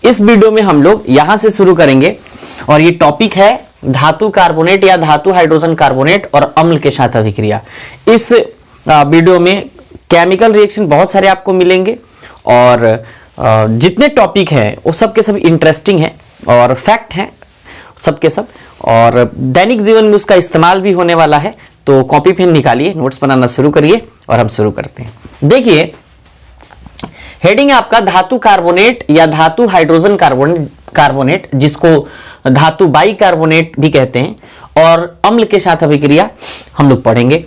इस वीडियो में हम लोग यहां से शुरू करेंगे और ये टॉपिक है धातु कार्बोनेट या धातु हाइड्रोजन कार्बोनेट और अम्ल के साथ अभिक्रिया। इस वीडियो में केमिकल रिएक्शन बहुत सारे आपको मिलेंगे और जितने टॉपिक हैं वो सब के सब इंटरेस्टिंग हैं और फैक्ट हैं सब के सब, और दैनिक जीवन में उसका इस्तेमाल भी होने वाला है। तो कॉपी पेन निकालिए, नोट्स बनाना शुरू करिए और हम शुरू करते हैं। देखिए, हेडिंग है आपका धातु कार्बोनेट या धातु हाइड्रोजन कार्बोनेट जिसको धातु बाई कार्बोनेट भी कहते हैं, और अम्ल के साथ अभिक्रिया हम लोग पढ़ेंगे।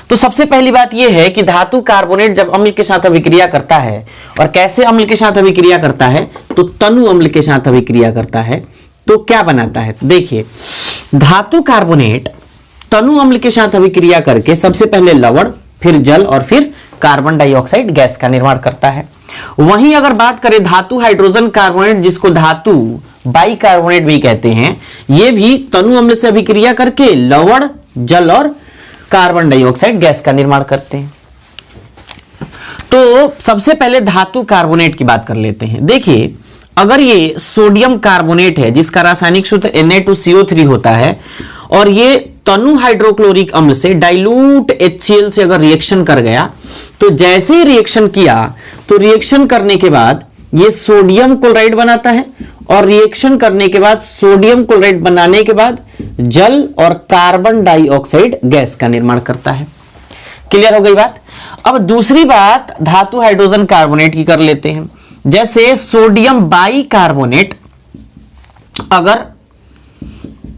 तो सबसे पहली बात यह है कि धातु कार्बोनेट जब अम्ल के साथ अभिक्रिया करता है, और कैसे अम्ल के साथ अभिक्रिया करता है, तो तनु अम्ल के साथ अभिक्रिया करता है, तो क्या बनाता है। देखिए, धातु कार्बोनेट तनु अम्ल के साथ अभिक्रिया करके सबसे पहले लवण, फिर जल और फिर कार्बन डाइऑक्साइड गैस का निर्माण करता है। वहीं अगर बात करें धातु हाइड्रोजन कार्बोनेट जिसको धातु बाई कार्बोनेट भी कहते हैं, यह भी तनु अम्ल से अभिक्रिया करके लवण, जल और कार्बन डाइऑक्साइड गैस का निर्माण करते हैं। तो सबसे पहले धातु कार्बोनेट की बात कर लेते हैं। देखिए, अगर ये सोडियम कार्बोनेट है जिसका रासायनिक सूत्र Na2CO3 होता है, और ये तनु हाइड्रोक्लोरिक अम्ल से डाइल्यूट HCl से अगर रिएक्शन कर गया, तो जैसे ही रिएक्शन किया तो रिएक्शन करने के बाद ये सोडियम क्लोराइड बनाता है, और रिएक्शन करने के बाद सोडियम क्लोराइड बनाने के बाद जल और कार्बन डाइऑक्साइड गैस का निर्माण करता है। क्लियर हो गई बात। अब दूसरी बात धातु हाइड्रोजन कार्बोनेट की कर लेते हैं। जैसे सोडियम बाई कार्बोनेट अगर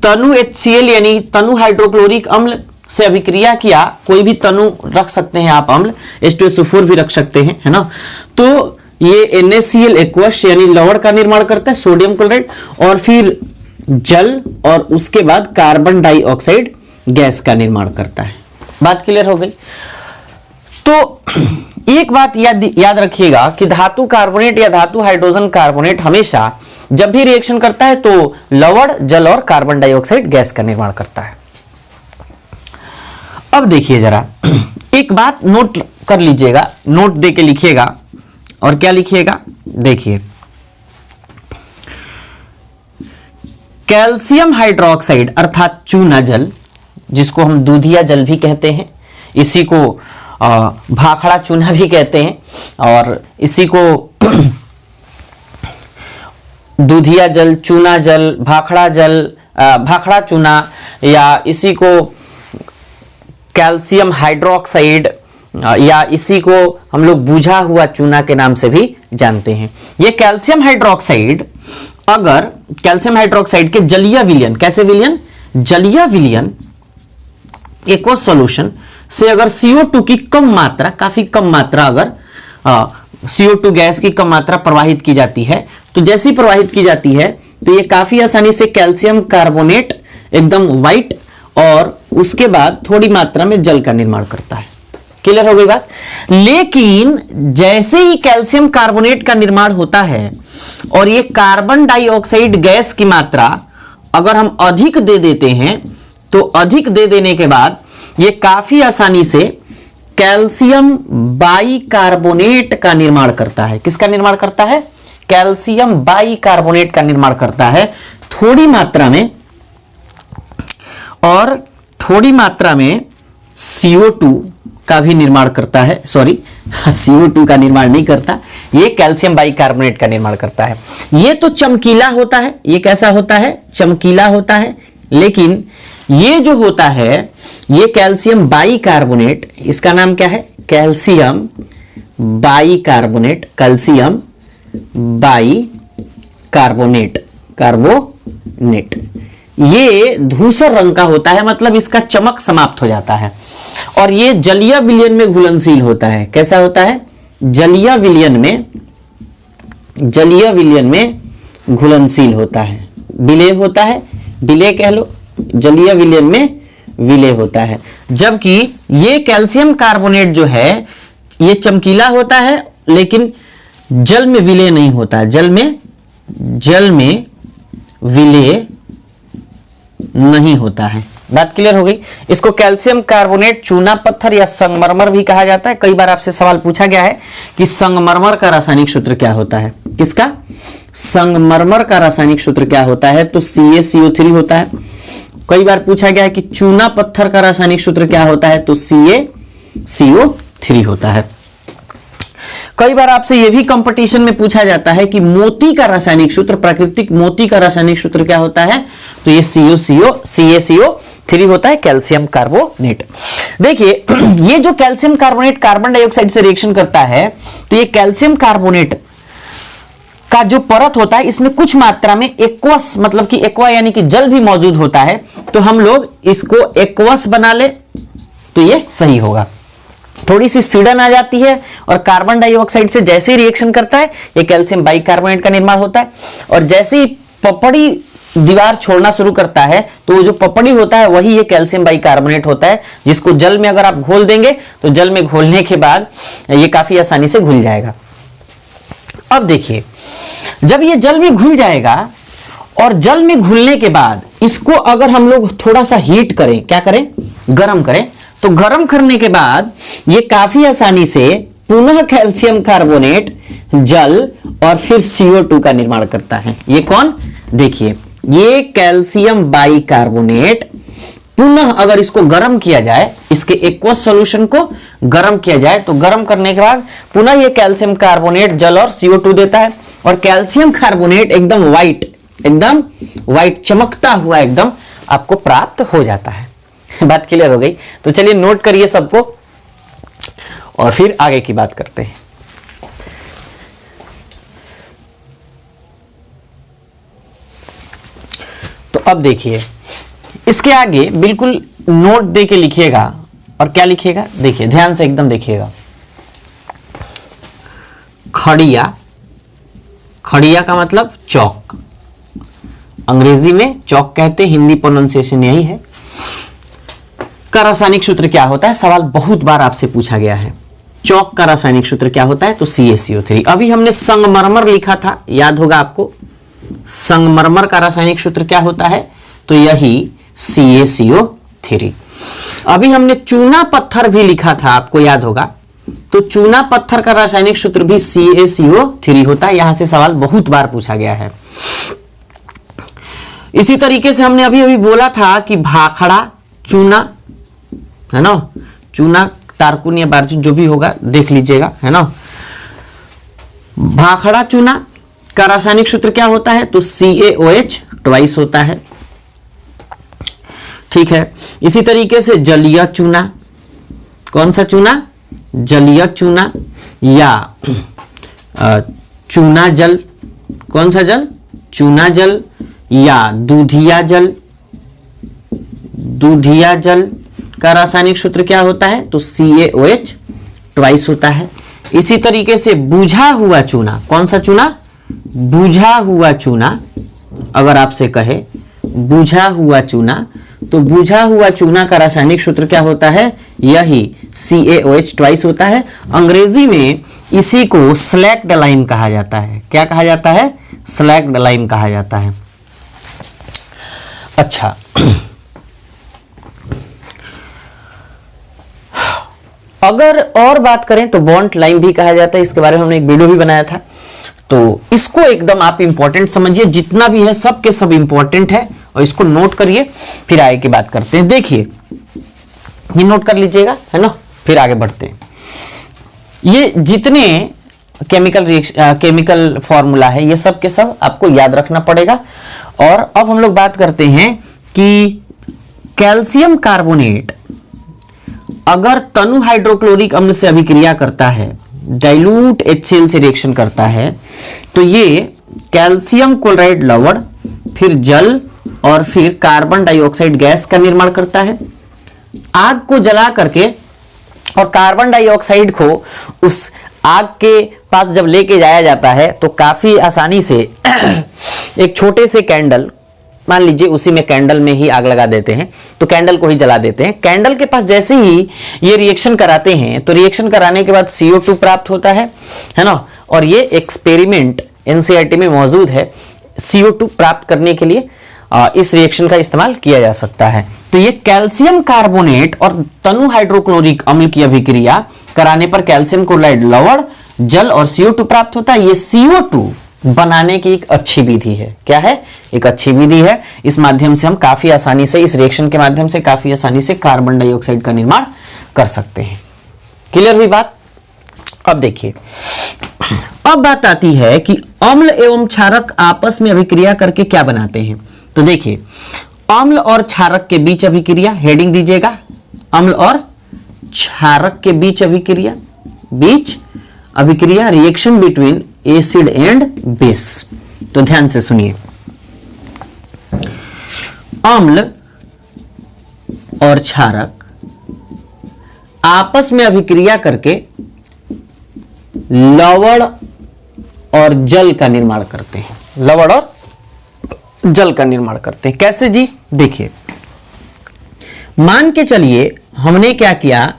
तनु HCl यानी तनु हाइड्रोक्लोरिक अम्ल से अभिक्रिया किया, कोई भी तनु रख सकते हैं आप अम्ल, H2SO4 भी रख सकते हैं, है ना। तो ये NaCl एक्वस यानी लवण का निर्माण करता है, सोडियम क्लोराइड, और फिर जल, और उसके बाद कार्बन डाइऑक्साइड गैस का निर्माण करता है। बात क्लियर हो गई। तो एक बात याद रखिएगा कि धातु कार्बोनेट या धातु हाइड्रोजन कार्बोनेट हमेशा जब भी रिएक्शन करता है तो लवण, जल और कार्बन डाइऑक्साइड गैस का निर्माण करता है। अब देखिए जरा, एक बात नोट कर लीजिएगा, नोट देके लिखिएगा। और क्या लिखिएगा, देखिए, कैल्शियम हाइड्रोक्साइड अर्थात चूना जल, जिसको हम दूधिया जल भी कहते हैं, इसी को भाखड़ा चूना भी कहते हैं, और इसी को दूधिया जल, चूना जल, भाखड़ा जल, भाखड़ा चूना, या इसी को कैल्शियम हाइड्रोक्साइड, या इसी को हम लोग बुझा हुआ चूना के नाम से भी जानते हैं। ये कैल्शियम हाइड्रोक्साइड, अगर कैल्शियम हाइड्रोक्साइड के जलीय विलयन, कैसे विलयन, जलीय विलयन एक्वस सॉल्यूशन से अगर CO2 की कम मात्रा, काफी कम मात्रा, अगर CO2 गैस की कम मात्रा प्रवाहित की जाती है, तो जैसी प्रवाहित की जाती है तो ये काफी आसानी से कैल्शियम कार्बोनेट एकदम व्हाइट, और उसके बाद थोड़ी मात्रा में जल का निर्माण करता है। क्लियर हो गई बात। लेकिन जैसे ही कैल्शियम कार्बोनेट का निर्माण होता है और ये कार्बन डाइऑक्साइड गैस की मात्रा अगर हम अधिक दे देते हैं, तो अधिक दे देने के बाद ये काफी आसानी से कैल्शियम बाई कार्बोनेट का निर्माण करता है। किसका निर्माण करता है, कैल्शियम बाई कार्बोनेट का निर्माण करता है, थोड़ी मात्रा में, और थोड़ी मात्रा में CO2 का भी निर्माण करता है। सॉरी, CO2 का निर्माण नहीं करता, ये कैल्शियम बाई कार्बोनेट का निर्माण करता है। ये तो चमकीला होता है, ये कैसा होता है, चमकीला होता है। लेकिन ये जो होता है, ये कैल्शियम बाई कार्बोनेट, इसका नाम क्या है, calcium by carbonate, calcium by carbonate, carbonate, ये धूसर रंग का होता है, मतलब इसका चमक समाप्त हो जाता है, और ये जलीय विलयन में घुलनशील होता है। कैसा होता है, जलीय विलयन में, जलीय विलयन में घुलनशील होता है, विलेय होता है, विलेय कह लो, जलीय विलयन में विलेय होता है। जबकि ये कैल्शियम कार्बोनेट जो है ये चमकीला होता है, लेकिन जल में विलेय नहीं होता है, जल में विलेय नहीं होता है। बात क्लियर हो गई। इसको कैल्शियम कार्बोनेट, चूना पत्थर या संगमरमर भी कहा जाता है। कई बार आपसे सवाल पूछा गया है कि संगमरमर का रासायनिक सूत्र क्या होता है। किसका? संगमरमर का रासायनिक सूत्र क्या होता है? तो CaCO3 होता है। कई बार पूछा गया है कि चूना पत्थर का रासायनिक सूत्र क्या होता है? तो CaCO3 होता है। कई बार आपसे यह भी कंपटीशन में पूछा जाता है कि मोती का रासायनिक सूत्र, प्राकृतिक मोती का रासायनिक सूत्र क्या होता है? तो ये CaCO3 होता है, कैल्शियम कार्बोनेट। देखिए ये जो कैल्शियम कार्बोनेट कार्बन डाइऑक्साइड से रिएक्शन करता है, तो ये कैल्शियम कार्बोनेट का जो परत होता है इसमें कुछ मात्रा में एक्वस, मतलब कि एक्वा यानी कि जल भी मौजूद होता है। तो हम लोग इसको एक्वस बना ले तो ये सही होगा। थोड़ी सी सीडन आ जाती है और कार्बन डाइऑक्साइड से जैसे ही रिएक्शन करता है ये कैल्शियम बाइकार्बोनेट का निर्माण होता है। और जैसे ही पपड़ी दीवार छोड़ना शुरू करता है तो वो जो पपड़ी होता है वही ये कैल्शियम बाइकार्बोनेट होता है, जिसको जल में अगर आप घोल देंगे तो जल में घोलने के बाद ये काफी आसानी से घुल जाएगा। अब देखिए जब ये जल में घुल जाएगा और जल में घुलने के बाद इसको अगर हम लोग थोड़ा सा हीट करें, क्या करें? गर्म करें, तो गर्म करने के बाद ये काफी आसानी से पुनः कैल्शियम कार्बोनेट, जल और फिर CO2 का निर्माण करता है। ये कौन? देखिए ये कैल्शियम बाइकार्बोनेट पुनः अगर इसको गर्म किया जाए, इसके एक्वस सॉल्यूशन को गर्म किया जाए, तो गर्म करने के बाद पुनः ये कैल्शियम कार्बोनेट, जल और CO2 देता है। और कैल्शियम कार्बोनेट एकदम व्हाइट चमकता हुआ एकदम आपको प्राप्त हो जाता है। बात क्लियर हो गई? तो चलिए नोट करिए सबको और फिर आगे की बात करते हैं। तो अब देखिए इसके आगे बिल्कुल नोट दे के लिखिएगा। और क्या लिखिएगा? देखिए ध्यान से एकदम देखिएगा। खड़िया, खड़िया का मतलब चौक, अंग्रेजी में चौक कहते हैं, हिंदी प्रोनाउंसिएशन यही है। का रासायनिक सूत्र क्या होता है? सवाल बहुत बार आपसे पूछा गया है। चौक का रासायनिक सूत्र क्या होता है? तो CaCO3। अभी हमने संगमरमर लिखा था, याद होगा आपको। संगमरमर का रासायनिक सूत्र क्या होता है? तो यही CaCO3। अभी हमने चूना पत्थर भी लिखा था, आपको याद होगा। तो चूना पत्थर का रासायनिक सूत्र भी CaCO3 होता है। यहां से सवाल बहुत बार पूछा गया है। इसी तरीके से हमने अभी बोला था कि भाखड़ा चूना, है ना, चूना तारकुन या बारचून जो भी होगा देख लीजिएगा, है ना। भाखड़ा चूना का रासायनिक सूत्र क्या होता है? तो CaOH ट्वाइस होता है। ठीक है। इसी तरीके से जलीय चूना, कौन सा चूना? जलीय चूना या चूना जल, कौन सा जल? चूना जल या दूधिया जल, दूधिया जल का रासायनिक सूत्र क्या होता है? तो CaOH ट्वाइस होता है। इसी तरीके से बुझा हुआ चूना, कौन सा चूना? बुझा हुआ चूना। अगर आपसे कहे बुझा हुआ चूना, तो बुझा हुआ चूना का रासायनिक सूत्र क्या होता है? यही CaOH ट्वाइस होता है। अंग्रेजी में इसी को स्लैक्ड लाइम कहा जाता है। क्या कहा जाता है? स्लैक्ड लाइम कहा जाता है। अच्छा, अगर और बात करें तो बॉन्ड लाइम भी कहा जाता है। इसके बारे में हमने एक वीडियो भी बनाया था। तो इसको एकदम आप इंपॉर्टेंट समझिए, जितना भी है सब के सब इंपॉर्टेंट है और इसको नोट करिए, फिर आगे की बात करते हैं। देखिए ये नोट कर लीजिएगा, है ना, फिर आगे बढ़ते हैं। ये जितने केमिकल फॉर्मूला है ये सब के सब आपको याद रखना पड़ेगा। और अब हम लोग बात करते हैं कि कैल्शियम कार्बोनेट अगर तनु हाइड्रोक्लोरिक अम्ल से अभिक्रिया करता है, डाइल्यूट HCl से रिएक्शन करता है, तो ये कैल्शियम क्लोराइड लवण, फिर जल और फिर कार्बन डाइऑक्साइड गैस का निर्माण करता है। आग को जला करके और कार्बन डाइऑक्साइड को उस आग के पास जब लेके जाया जाता है तो काफी आसानी से एक छोटे से कैंडल, मान लीजिए उसी में कैंडल में ही आग लगा देते हैं, तो कैंडल को ही जला देते हैं। कैंडल के पास जैसे ही ये रिएक्शन कराते हैं तो रिएक्शन कराने के बाद CO2 प्राप्त होता है ना। और ये एक्सपेरिमेंट NCERT में मौजूद है CO2 प्राप्त करने के लिए। इस रिएक्शन का इस्तेमाल किया जा सकता है। तो ये कैल्शियम कार्बोनेट और तनु हाइड्रोक्लोरिक अम्ल की अभिक्रिया कराने पर कैल्शियम क्लोराइड लवण, जल और CO2 प्राप्त होता है। ये CO2 बनाने की एक अच्छी विधि है। क्या है? एक अच्छी विधि है। इस माध्यम से हम काफी आसानी से, इस रिएक्शन के माध्यम से काफी आसानी से कार्बन डाइऑक्साइड का निर्माण कर सकते हैं। क्लियर हुई बात? अब देखिए, अब बात आती है कि अम्ल एवं क्षारक आपस में अभिक्रिया करके क्या बनाते हैं। तो देखिए, अम्ल और क्षारक के बीच अभिक्रिया, हेडिंग दीजिएगा, अम्ल और क्षारक के बीच अभिक्रिया, reaction between acid and base. तो ध्यान से सुनिए, अम्ल और क्षारक आपस में अभिक्रिया करके लवण और जल का निर्माण करते हैं। लवण और जल का निर्माण करते हैं। कैसे जी? देखिए, मान के चलिए हमने क्या किया,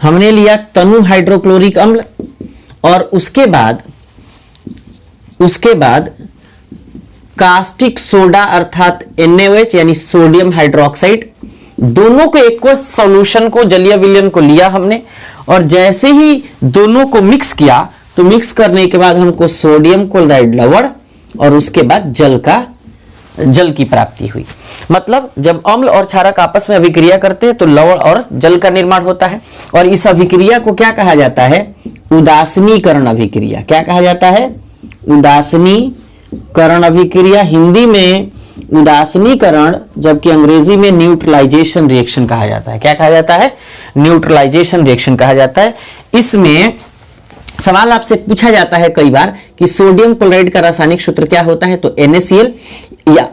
हमने लिया तनु हाइड्रोक्लोरिक अम्ल और उसके बाद कास्टिक सोडा अर्थात NaOH यानी सोडियम हाइड्रोक्साइड, दोनों को एक को सॉल्यूशन को, जलीय विलयन को लिया हमने, और जैसे ही दोनों को मिक्स किया तो मिक्स करने के बाद हमको सोडियम क्लोराइड लवण और उसके बाद जल की प्राप्ति हुई। मतलब जब अम्ल और क्षारक आपस में अभिक्रिया करते हैं तो लवण और जल का निर्माण होता है। और इस अभिक्रिया को क्या कहा जाता है? उदासीनीकरण अभिक्रिया। क्या कहा जाता है? उदासीनीकरण अभिक्रिया। हिंदी में उदासीनीकरण, जबकि अंग्रेजी में न्यूट्रलाइजेशन रिएक्शन कहा जाता है। क्या कहा जाता है? न्यूट्रलाइजेशन रिएक्शन कहा जाता है। इसमें सवाल आपसे पूछा जाता है कई बार कि सोडियम क्लोराइड का रासायनिक सूत्र क्या होता है, तो NaCl,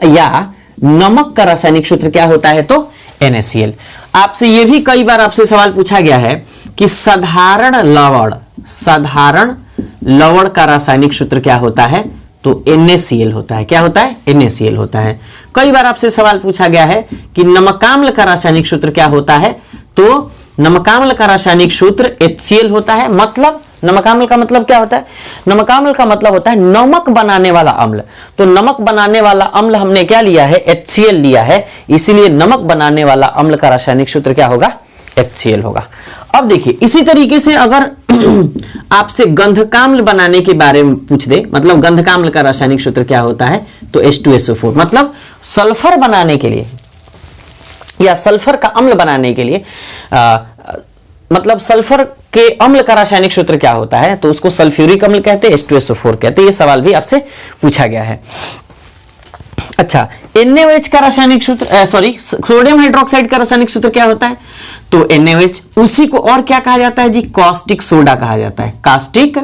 या नमक का रासायनिक सूत्र क्या होता है, तो NaCl। आपसे यह भी कई बार आपसे सवाल पूछा गया है कि साधारण लवण का रासायनिक सूत्र क्या होता है, तो NaCl होता है। क्या होता है? NaCl होता है। कई बार आपसे सवाल पूछा गया है कि नमकाम्ल का रासायनिक सूत्र क्या होता है, तो नमकाम्ल का रासायनिक सूत्र HCl होता है। मतलब नमकाम्ल का मतलब क्या होता है? नमकाम्ल का मतलब होता है नमक बनाने वाला अम्ल। तो नमक बनाने वाला अम्ल हमने क्या लिया है? HCl लिया है, इसीलिए नमक बनाने वाला अम्ल का रासायनिक सूत्र क्या होगा? HCl होगा। अब देखिए, इसी तरीके से अगर आपसे गंधकाम्ल बनाने के बारे में पूछ दे, मतलब गंधकाम्ल का रासायनिक सूत्र क्या होता है, तो H2SO4। मतलब सल्फर बनाने के लिए या सल्फर का अम्ल बनाने के लिए मतलब सल्फर के अम्ल का रासायनिक सूत्र क्या होता है, तो उसको सल्फ्यूरिक अम्ल कहते हैं, H2SO4 कहते हैं। ये सवाल भी आपसे पूछा गया है। अच्छा, NaOH का रासायनिक सूत्र, सोडियम हाइड्रोक्साइड का रासायनिक सूत्र क्या होता है, तो NaOH। उसी को और क्या कहा जाता है जी? कास्टिक सोडा कहा जाता है। कास्टिक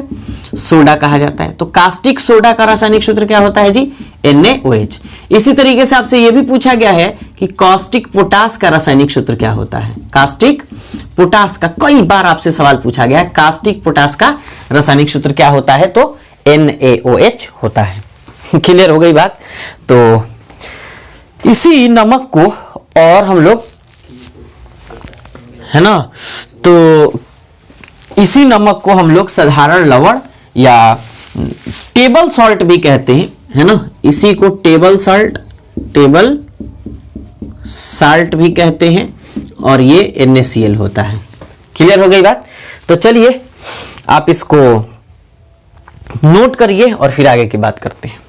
सोडा कहा जाता है। तो कास्टिक सोडा का रासायनिक सूत्र क्या होता है जी? NaOH। इसी तरीके से आपसे यह भी पूछा गया है कि कास्टिक पोटास का रासायनिक सूत्र क्या होता है। कास्टिक पोटास का कई बार आपसे सवाल पूछा गया है, कास्टिक पोटास का रासायनिक सूत्र क्या होता है, तो NaOH होता है। क्लियर हो गई बात? तो इसी नमक को और हम लोग, है ना, तो इसी नमक को हम लोग साधारण लवण या टेबल सॉल्ट भी कहते हैं, है ना। इसी को टेबल साल्ट भी कहते हैं और ये NaCl होता है। क्लियर हो गई बात? तो चलिए आप इसको नोट करिए और फिर आगे की बात करते हैं।